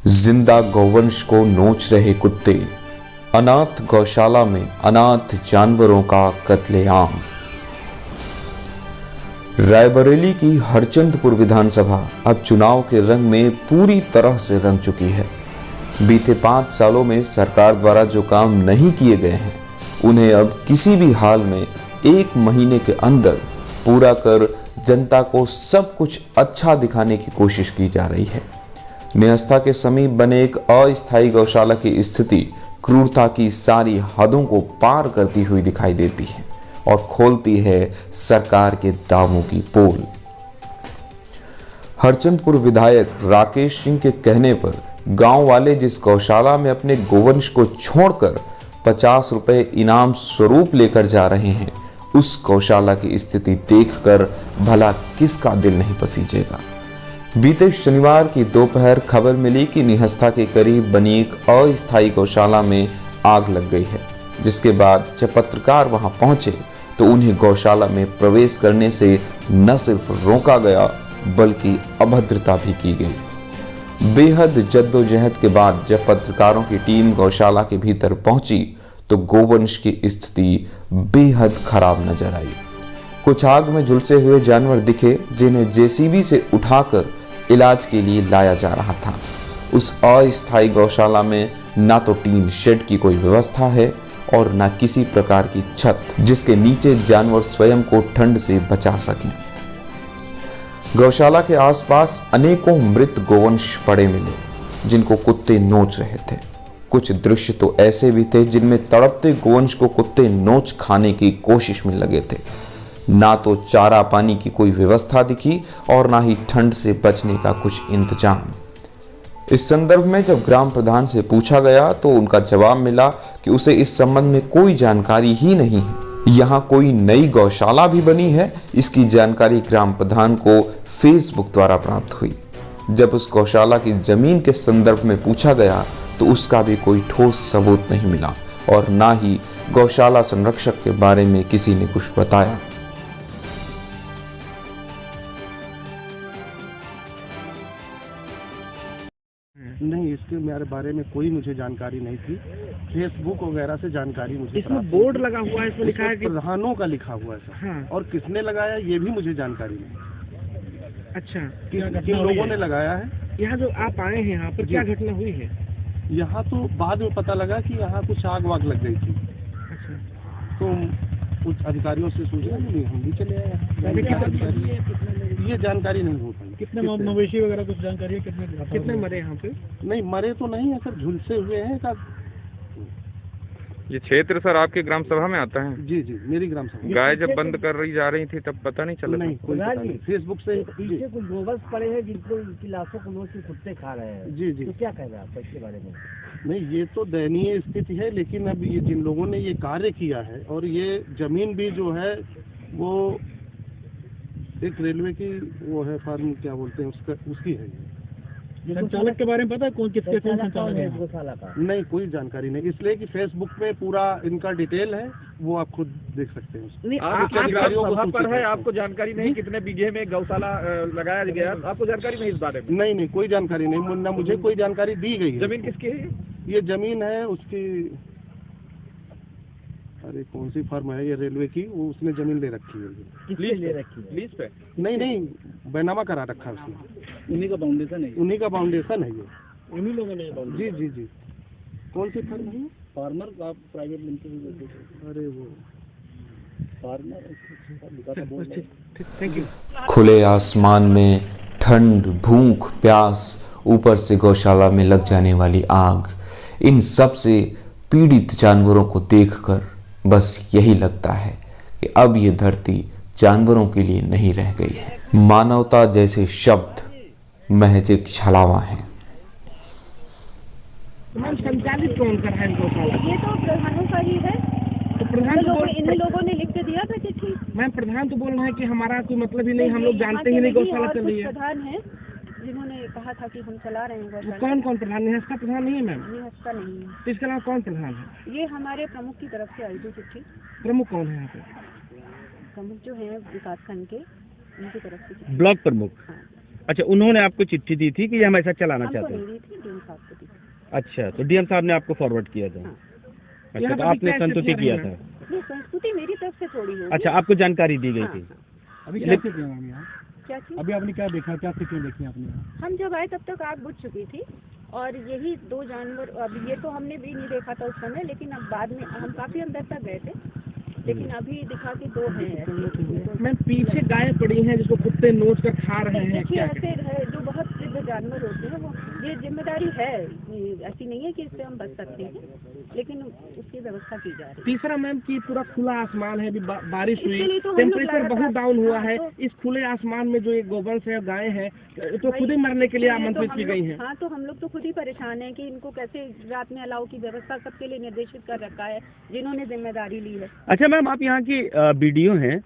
जिंदा गौवंश को नोच रहे कुत्ते, अनाथ गौशाला में अनाथ जानवरों का कत्लेआम। रायबरेली की हरचंदपुर विधानसभा अब चुनाव के रंग में पूरी तरह से रंग चुकी है। बीते 5 सालों में सरकार द्वारा जो काम नहीं किए गए हैं, उन्हें अब किसी भी हाल में 1 महीने के अंदर पूरा कर जनता को सब कुछ अच्छा दिखाने की कोशिश की जा रही है। निहस्था के समीप बने एक अस्थायी गौशाला की स्थिति क्रूरता की सारी हदों को पार करती हुई दिखाई देती है और खोलती है सरकार के दावों की पोल। हरचंदपुर विधायक राकेश सिंह के कहने पर गांव वाले जिस गौशाला में अपने गोवंश को छोड़कर 50 रुपए इनाम स्वरूप लेकर जा रहे हैं, उस गौशाला की स्थिति देखकर भला किसका दिल नहीं पसीजेगा। बीते शनिवार की दोपहर खबर मिली कि निहस्था के करीब बनी एक अस्थायी गौशाला में आग लग गई है, जिसके बाद जब पत्रकार वहां पहुंचे तो उन्हें गौशाला में प्रवेश करने से न सिर्फ रोका गया बल्कि अभद्रता भी की गई। बेहद जद्दोजहद के बाद जब पत्रकारों की टीम गौशाला के भीतर पहुंची तो गोवंश की स्थिति बेहद खराब नजर आई। कुछ आग में झुलसे हुए जानवर दिखे जिन्हें जेसीबी से उठाकर इलाज के लिए लाया जा रहा था। उस अस्थायी गौशाला में ना तो टीन शेड की कोई व्यवस्था है और ना किसी प्रकार की छत जिसके नीचे जानवर स्वयं को ठंड से बचा सकें। गौशाला के आसपास अनेकों मृत गोवंश पड़े मिले जिनको कुत्ते नोच रहे थे। कुछ दृश्य तो ऐसे भी थे जिनमें तड़पते गोवंश को कुत्ते नोच खाने की कोशिश में लगे थे। ना तो चारा पानी की कोई व्यवस्था दिखी और ना ही ठंड से बचने का कुछ इंतजाम। इस संदर्भ में जब ग्राम प्रधान से पूछा गया तो उनका जवाब मिला कि उसे इस संबंध में कोई जानकारी ही नहीं है। यहाँ कोई नई गौशाला भी बनी है, इसकी जानकारी ग्राम प्रधान को फेसबुक द्वारा प्राप्त हुई। जब उस गौशाला की जमीन के संदर्भ में पूछा गया तो उसका भी कोई ठोस सबूत नहीं मिला और ना ही गौशाला संरक्षक के बारे में किसी ने कुछ बताया। नहीं, इसके मेरे बारे में कोई मुझे जानकारी नहीं थी। फेसबुक वगैरह से जानकारी मुझे इसमें बोर्ड लगा हुआ है, इसमें लिखा है कि प्रधानों का लिखा हुआ है सर। हाँ। और किसने लगाया ये भी मुझे जानकारी नहीं। अच्छा, किन लोगों ने लगाया है? यहाँ जो आप आए हैं यहाँ पर क्या घटना हुई है? यहाँ तो बाद में पता लगा कि यहाँ कुछ आग वाग लग गई थी। अच्छा, तो कुछ अधिकारियों से सूचना मिली, हम भी चले आए। ये जानकारी नहीं हो पाई। कितने मवेशी वगैरह कुछ जानकारी है? कितने मरे यहाँ पे? नहीं, मरे तो नहीं है सर, झुलसे हुए हैं। ये क्षेत्र सर आपके ग्राम सभा में आता है? जी जी, मेरी ग्राम सभा। गाय जब बंद कर रही जा रही थी तब पता नहीं चला? नहीं, कोई पता नहीं। फेसबुक से पीछे कुछ गोवंश पड़े हैं जिनको इनकी लाशों को नोच के कुत्ते खा रहे हैं। जी जी, तो क्या कह रहे हैं आप इसके बारे में? नहीं, ये तो दयनीय स्थिति है, लेकिन अब ये जिन लोगों ने ये कार्य किया है और ये जमीन भी जो है वो एक रेलवे की वो है, फार्म क्या बोलते हैं उसका, उसकी है। संचालक के बारे में पता है कौन किसके संचालक है गौशाला का? नहीं, कोई जानकारी नहीं, इसलिए कि फेसबुक पे पूरा इनका डिटेल है, वो आप खुद देख सकते हैं। आपको जानकारी नहीं कितने बीघे में गौशाला लगाया गया? आपको जानकारी नहीं इस बारे में? नहीं, कोई जानकारी नहीं, ना मुझे कोई जानकारी दी गई है। जमीन किसकी है? ये जमीन है उसकी, अरे कौन सी फर्म है ये रेलवे की, वो उसने जमीन ले रखी है। किसने ले रखी है? लीज पे? नहीं, बैनामा करा रखा है उसने। उन्हीं का फाउंडेशन है? उन्हीं का फाउंडेशन है ये। उन्हीं लोगों ने? जी जी जी। कौन सी फर्म है? फार्मर आप प्राइवेट लिमिटेड? अरे वो फार्मर। Thank you. खुले आसमान में ठंड, भूख, प्यास, ऊपर से गौशाला में लग जाने वाली आग, इन सब से पीड़ित जानवरों को देखकर बस यही लगता है कि अब ये धरती जानवरों के लिए नहीं रह गई है। मानवता जैसे शब्द महज एक छलावा है। संचालित कौन कर रहा है गौशाला? ये तो प्रधानों का ही है। तो प्रधान इन्हीं लोगों ने लिख के दिया था चिट्ठी। मैम, प्रधान तो बोल रहा है कि हमारा कोई मतलब ही नहीं, हम लोग जानते ही नहीं गौशाला चल रही है। प्रधान है जिन्होंने कहा था कि हम चला रहे हैं गौशाला। कौन कौन प्रधान? निहस्था प्रधान नहीं है मैम? निहस्था नहीं है। तो इसके अलावा कौन प्रधान है? ये हमारे प्रमुख की तरफ से आई थी चिट्ठी। प्रमुख कौन है यहाँ पे? प्रमुख जो है विकास खंड के, उनकी तरफ से। ब्लॉक प्रमुख? हाँ। अच्छा, उन्होंने आपको चिट्ठी दी थी कि ये हम ऐसा चलाना हमको चाहते नहीं हैं? दी थी, डीएम साहब को दी। अच्छा, तो डीएम साहब ने आपको फॉरवर्ड किया था। हाँ। अच्छा, तो आपने संतुष्टि किया था। ये संस्कृति मेरी तरफ से थोड़ी होगी। अच्छा, आपको जानकारी दी गई हाँ, थी। अभी क्या स्थिति है मैम यहाँ? क्या चीज? अभी आपने क्या देखा, क्या स्थिति देखी आपने यहाँ? हम जब आए तब तक आग बुझ चुकी थी और यही 2 जानवर, अब ये तो हमने भी नहीं देखा था उस समय, लेकिन अब बाद में हम काफी अंदर तक गए थे, लेकिन अभी दिखा कि 2 हैं ऐसे। मैम पीछे गायें पड़ी हैं जिसको कुत्ते नोच कर खा रहे हैं, देखिए क्या ऐसे है, जो बहुत सिद्ध जानवर होते हैं वो, ये जिम्मेदारी है, ऐसी नहीं है कि इससे हम बच सकते हैं, लेकिन उसकी व्यवस्था की जा रही है। तीसरा मैम कि पूरा खुला आसमान है, अभी बारिश इसके हुई, लिए तो हम लोग टेम्परेचर लगातार- बहुत डाउन हुआ हाँ, है, तो- इस खुले आसमान में जो ये गोवंश है, गायें हैं, तो खुद ही मरने के लिए इसलिए तो आमंत्रित हम की लोग- गई हैं। हाँ, तो हम लोग तो खुद ही परेशान हैं कि इनको कैसे रात में अलाव की व्यवस्था सबके लिए निर्देशित कर रखा है, जिन्होंने जिम्मेदारी ली है। अच्छा मैम, आप यहाँ की बीडीओ हैं,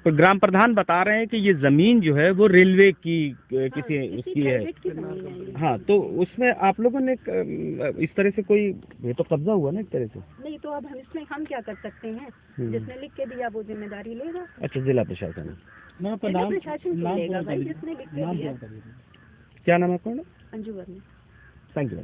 ग्राम प्रधान बता रहे हैं कि ये जमीन जो है वो रेलवे की किसी उसकी है। प्राइवेट की जमीन है ये। हाँ, तो उसमें आप लोगों ने इस तरह से कोई, ये तो कब्जा हुआ ना एक तरह से। नहीं तो अब हम इसमें हम क्या कर सकते हैं, जिसने लिख के दिया वो जिम्मेदारी लेगा। अच्छा, जिला प्रशासन। मैम आपका जिला नाम, प्रशासन क्यों नाम लेगा क्या भाई, बताइए? जिसने लिख के नाम दिया। क्या बताइए? क्या नाम है आपका? अंजू वर्मा। Thank you.